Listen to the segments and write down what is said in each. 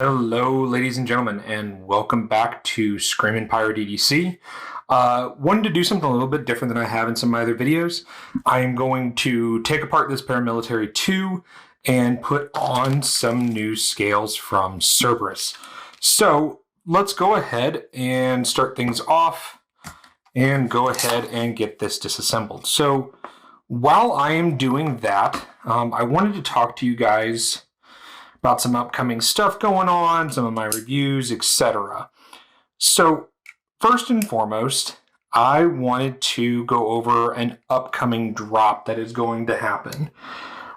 Hello, ladies and gentlemen, and welcome back to Scream Empire DDC. Wanted to do something a little bit different than I have in some of my other videos. I am going to take apart this Paramilitary 2 and put on some new scales from Cerberus. So let's go ahead and start things off and go ahead and get this disassembled. So while I am doing that, I wanted to talk to you guys about some upcoming stuff going on, some of my reviews, etc. So first and foremost, I wanted to go over an upcoming drop that is going to happen.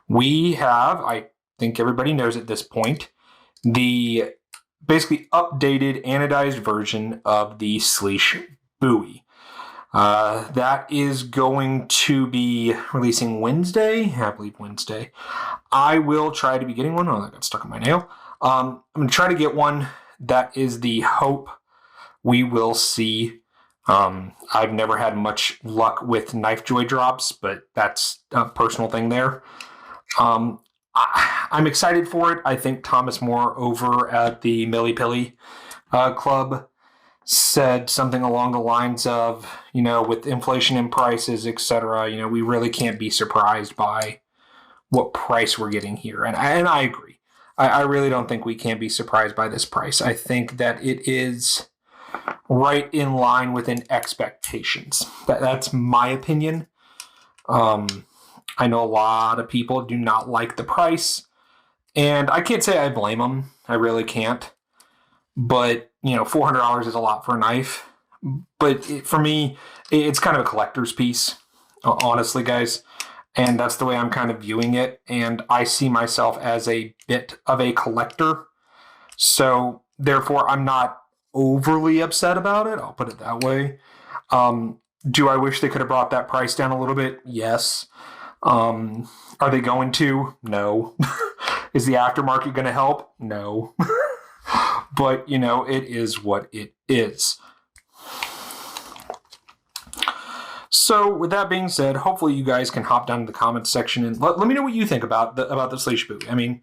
We have, I think everybody knows at this point, the basically updated anodized version of the Sleesh buoy. That is going to be releasing Wednesday, I believe Wednesday. I will try to be getting one. Oh, that got stuck on my nail. I'm going to try to get one. That is the hope. We will see. I've never had much luck with knife joy drops, but that's a personal thing there. I'm excited for it. I think Thomas Moore over at the Millie Pilly Club said something along the lines of, with inflation in prices, etc., we really can't be surprised by what price we're getting here. And I agree. I really don't think we can be surprised by this price. I think that it is right in line within expectations. That's my opinion. I know a lot of people do not like the price, and I can't say I blame them. I really can't. But, $400 is a lot for a knife. But for me, it's kind of a collector's piece, honestly, guys. And that's the way I'm kind of viewing it. And I see myself as a bit of a collector. So, therefore, I'm not overly upset about it. I'll put it that way. Do I wish they could have brought that price down a little bit? Yes. Are they going to? No. Is the aftermarket going to help? No. But, it is what it is. So, with that being said, hopefully you guys can hop down to the comments section and let me know what you think about the Sleesh buoy. I mean,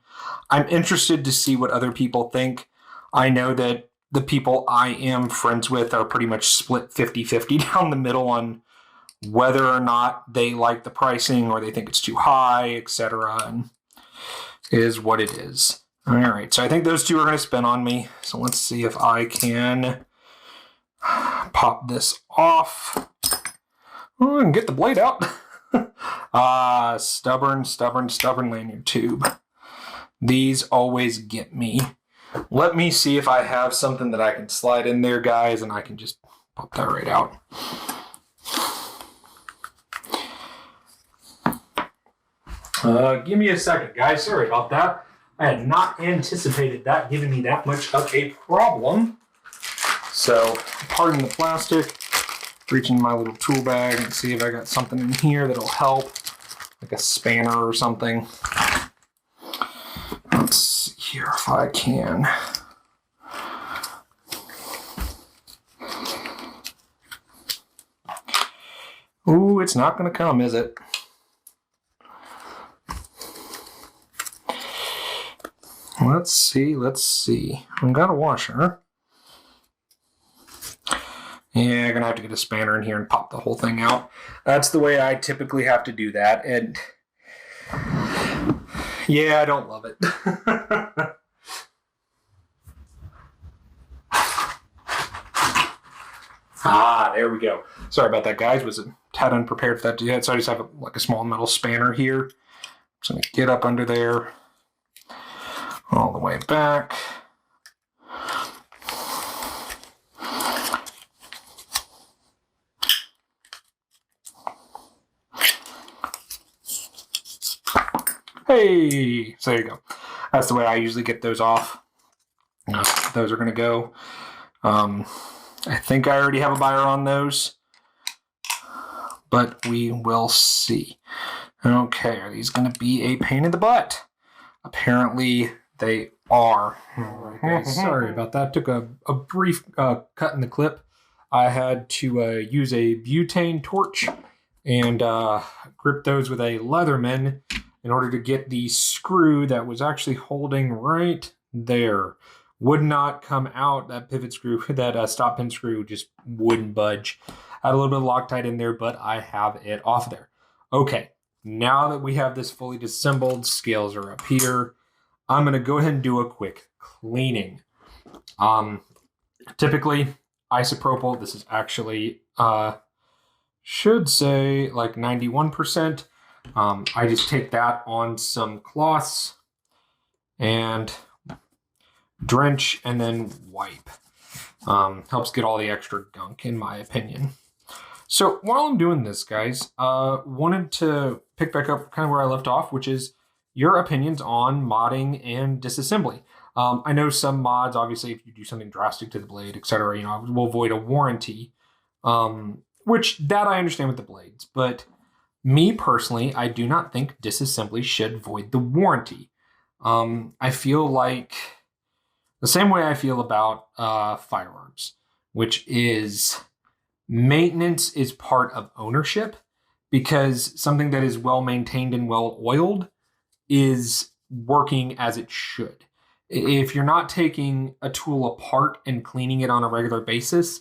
I'm interested to see what other people think. I know that the people I am friends with are pretty much split 50-50 down the middle on whether or not they like the pricing or they think it's too high, etc. And it is what it is. All right, so I think those two are going to spin on me. So let's see if I can pop this off. Oh, and get the blade out. Stubborn lanyard tube. These always get me. Let me see if I have something that I can slide in there, guys, and I can just pop that right out. Give me a second, guys. Sorry about that. I had not anticipated that giving me that much of a problem. So, pardon the plastic. Reach in my little tool bag and see if I got something in here that'll help. Like a spanner or something. Let's see here if I can. Ooh, it's not going to come, is it? Let's see. I've got a washer. Yeah, I'm going to have to get a spanner in here and pop the whole thing out. That's the way I typically have to do that. And yeah, I don't love it. There we go. Sorry about that, guys. Was a tad unprepared for that yet. So I just have a small metal spanner here. Just going to get up under there. All the way back. Hey, so there you go. That's the way I usually get those off. Those are going to go. I think I already have a buyer on those, but we will see. Okay, are these going to be a pain in the butt? Apparently they are. Okay, sorry about that. Took a brief cut in the clip. I had to use a butane torch and grip those with a Leatherman in order to get the screw that was actually holding right there, would not come out. That pivot screw, that stop pin screw just wouldn't budge. I had a little bit of Loctite in there, but I have it off there. Okay, now that we have this fully disassembled, scales are up here. I'm going to go ahead and do a quick cleaning. Typically, isopropyl, this is actually, should say like 91%. I just take that on some cloths and drench and then wipe. Helps get all the extra gunk, in my opinion. So while I'm doing this, guys, wanted to pick back up kind of where I left off, which is your opinions on modding and disassembly. I know some mods, obviously, if you do something drastic to the blade, etc., will void a warranty, which that I understand with the blades. But me personally, I do not think disassembly should void the warranty. I feel like the same way I feel about firearms, which is maintenance is part of ownership, because something that is well maintained and well oiled is working as it should. If you're not taking a tool apart and cleaning it on a regular basis,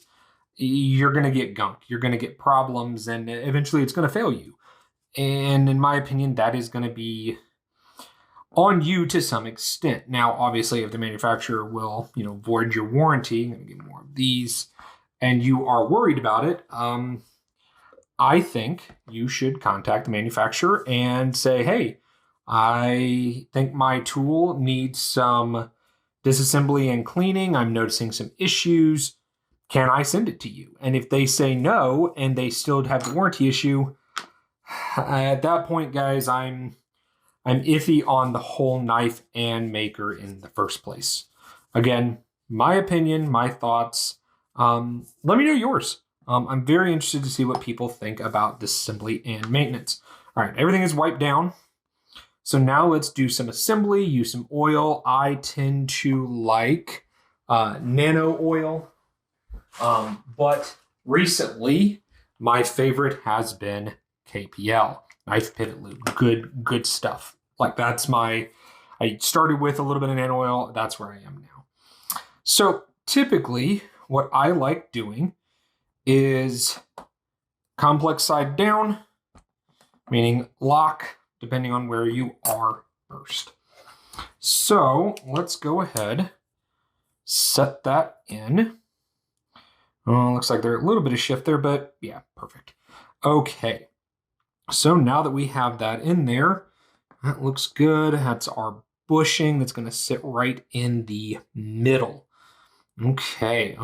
you're going to get gunk. You're going to get problems, and eventually it's going to fail you. And in my opinion, that is going to be on you to some extent. Now, obviously, if the manufacturer will, void your warranty, I'm going to get more of these, and you are worried about it, I think you should contact the manufacturer and say, hey, I think my tool needs some disassembly and cleaning. I'm noticing some issues. Can I send it to you? And if they say no, and they still have the warranty issue, at that point, guys, I'm iffy on the whole knife and maker in the first place. Again, my opinion, my thoughts. Let me know yours. I'm very interested to see what people think about disassembly and maintenance. All right, everything is wiped down. So now let's do some assembly, use some oil. I tend to like nano oil, but recently my favorite has been KPL, knife pivot lube. Good stuff. Like I started with a little bit of nano oil. That's where I am now. So typically what I like doing is complex side down, meaning lock, depending on where you are first. So let's go ahead, set that in. Oh, looks like there's a little bit of shift there, but yeah, perfect. Okay, so now that we have that in there, that looks good. That's our bushing that's going to sit right in the middle. Okay.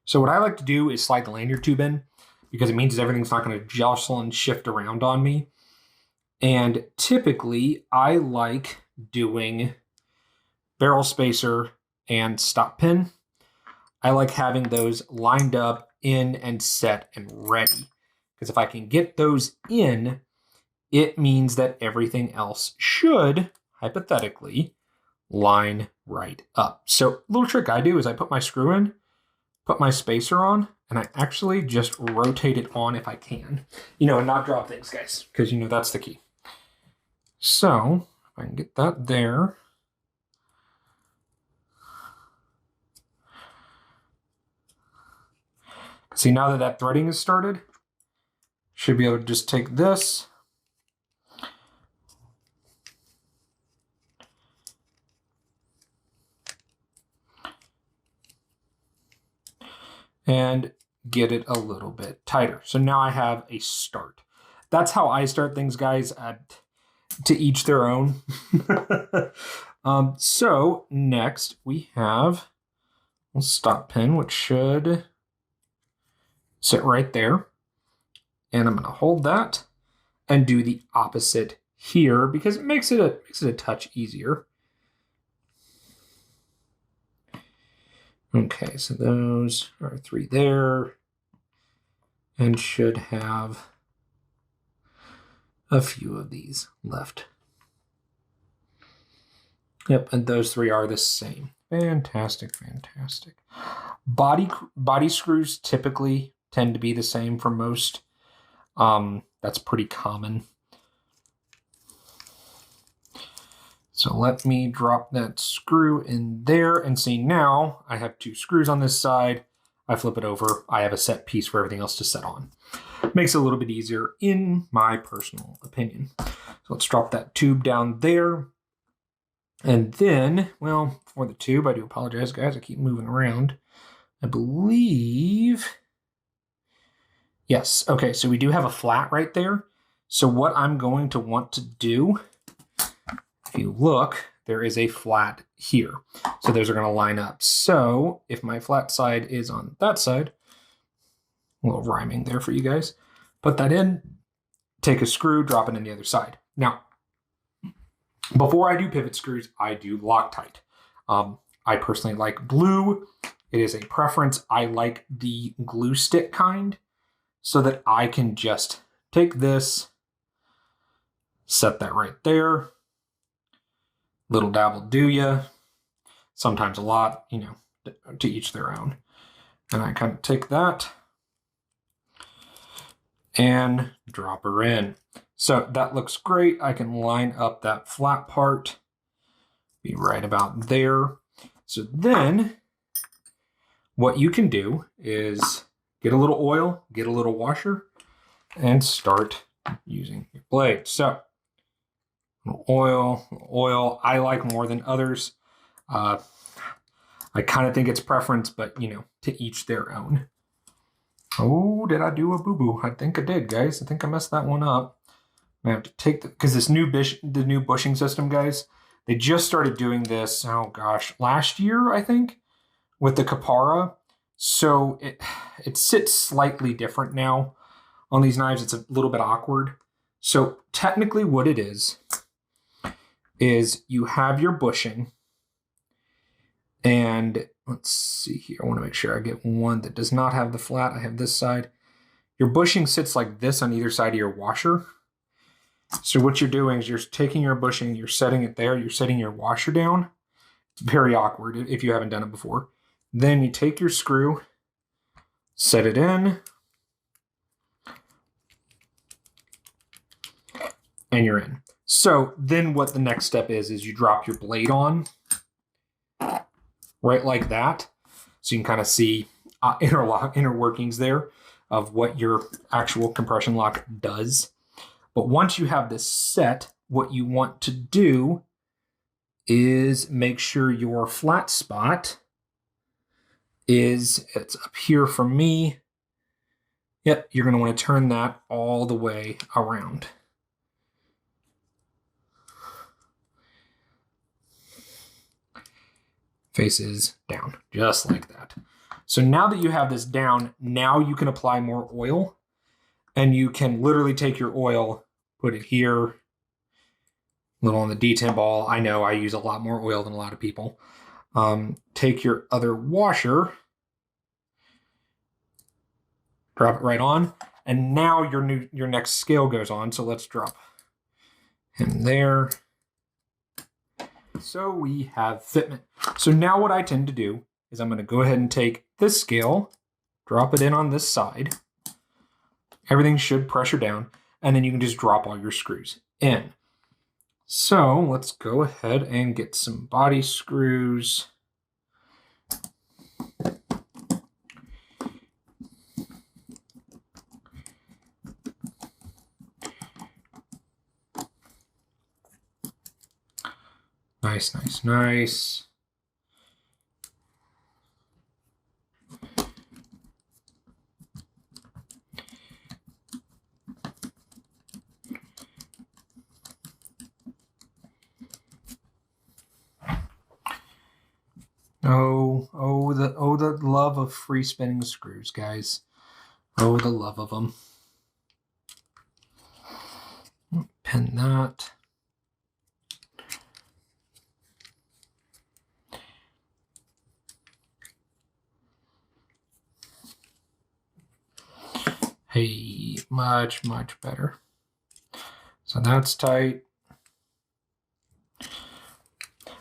So what I like to do is slide the lanyard tube in, because it means everything's not going to jostle and shift around on me. And typically, I like doing barrel spacer and stop pin. I like having those lined up in and set and ready, because if I can get those in, it means that everything else should, hypothetically, line right up. So a little trick I do is I put my screw in, put my spacer on, and I actually just rotate it on if I can, and not drop things, guys, because, that's the key. So if I can get that there. See, now that threading is started, should be able to just take this and get it a little bit tighter. So now I have a start. That's how I start things, guys. To each their own. So next we have a stop pin, which should sit right there. And I'm going to hold that and do the opposite here, because it makes it a touch easier. Okay, so those are 3 there, and should have a few of these left. Yep, and those 3 are the same. Fantastic. Body screws typically tend to be the same for most. That's pretty common. So let me drop that screw in there and see now I have 2 screws on this side. I flip it over, I have a set piece for everything else to set on. Makes it a little bit easier in my personal opinion. So let's drop that tube down there. And then, well, for the tube, I do apologize, guys. I keep moving around. I believe, yes. Okay, so we do have a flat right there. So what I'm going to want to do, if you look, there is a flat here. So those are going to line up. So if my flat side is on that side, a little rhyming there for you guys, put that in, take a screw, drop it in the other side. Now, before I do pivot screws, I do Loctite. I personally like blue. It is a preference. I like the glue stick kind so that I can just take this, set that right there. Little dab will do ya. Sometimes a lot, you know, to each their own. And I kind of take that and drop her in. So that looks great. I can line up that flat part, be right about there. So then what you can do is get a little oil, get a little washer, and start using your blade. So oil, I like more than others. I kind of think it's preference, but you know, to each their own. Oh, did I do a boo-boo? I think I did, guys. I think I messed that one up. I have to take because the new bushing system, guys, they just started doing this, oh gosh, last year, I think, with the Capara. So it sits slightly different now on these knives. It's a little bit awkward. So technically what it is you have your bushing, and let's see here. I want to make sure I get one that does not have the flat. I have this side. Your bushing sits like this on either side of your washer. So what you're doing is you're taking your bushing, you're setting it there, you're setting your washer down. It's very awkward if you haven't done it before. Then you take your screw, set it in, and you're in. So then what the next step is you drop your blade on, right like that. So you can kind of see inner workings there of what your actual compression lock does. But once you have this set, what you want to do is make sure your flat spot it's up here for me. Yep, you're going to want to turn that all the way around. Faces down, just like that. So now that you have this down, now you can apply more oil, and you can literally take your oil, put it here, a little on the detent ball. I know I use a lot more oil than a lot of people. Take your other washer, drop it right on, and now your next scale goes on. So let's drop him there. So we have fitment. So now what I tend to do is I'm going to go ahead and take this scale, drop it in on this side. Everything should pressure down, and then you can just drop all your screws in. So let's go ahead and get some body screws. Nice, nice, nice. Oh, the love of free spinning screws, guys. Oh, the love of them. Pin that. Hey, much, much better. So that's tight.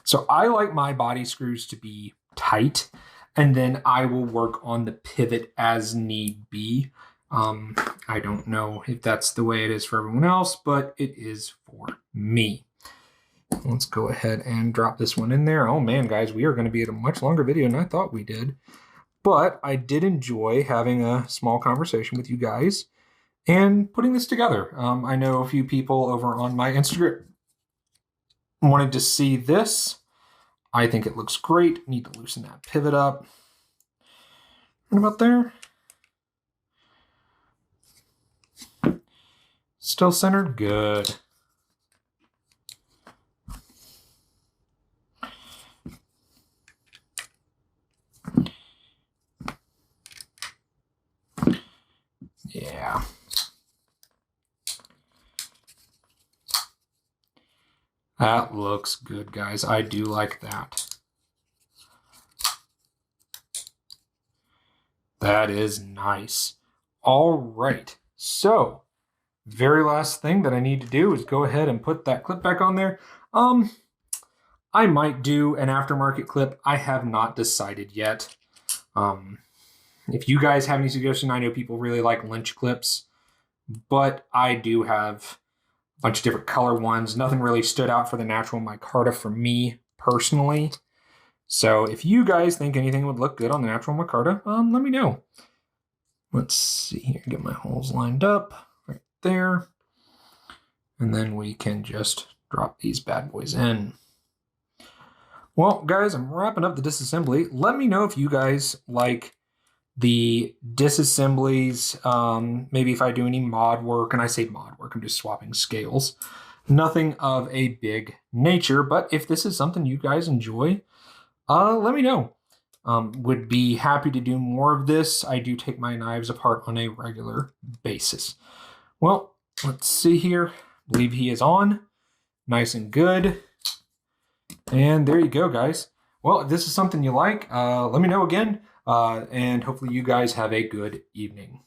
So I like my body screws to be tight, and then I will work on the pivot as need be. I don't know if that's the way it is for everyone else, but it is for me. Let's go ahead and drop this one in there. Oh man, guys, we are going to be at a much longer video than I thought we did. But I did enjoy having a small conversation with you guys and putting this together. I know a few people over on my Instagram wanted to see this. I think it looks great. Need to loosen that pivot up. What about there? Still centered? Good. Yeah. That looks good, guys. I do like that. That is nice. All right. So, very last thing that I need to do is go ahead and put that clip back on there. I might do an aftermarket clip. I have not decided yet. If you guys have any suggestions, I know people really like Lynch clips, but I do have a bunch of different color ones. Nothing really stood out for the natural micarta for me personally. So if you guys think anything would look good on the natural micarta, let me know. Let's see here, get my holes lined up right there. And then we can just drop these bad boys in. Well, guys, I'm wrapping up the disassembly. Let me know if you guys like the disassemblies, maybe if I do any mod work, and I say mod work, I'm just swapping scales. Nothing of a big nature, but if this is something you guys enjoy, let me know. Would be happy to do more of this. I do take my knives apart on a regular basis. Well, let's see here. I believe he is on. Nice and good. And there you go, guys. Well, if this is something you like, let me know again. And hopefully you guys have a good evening.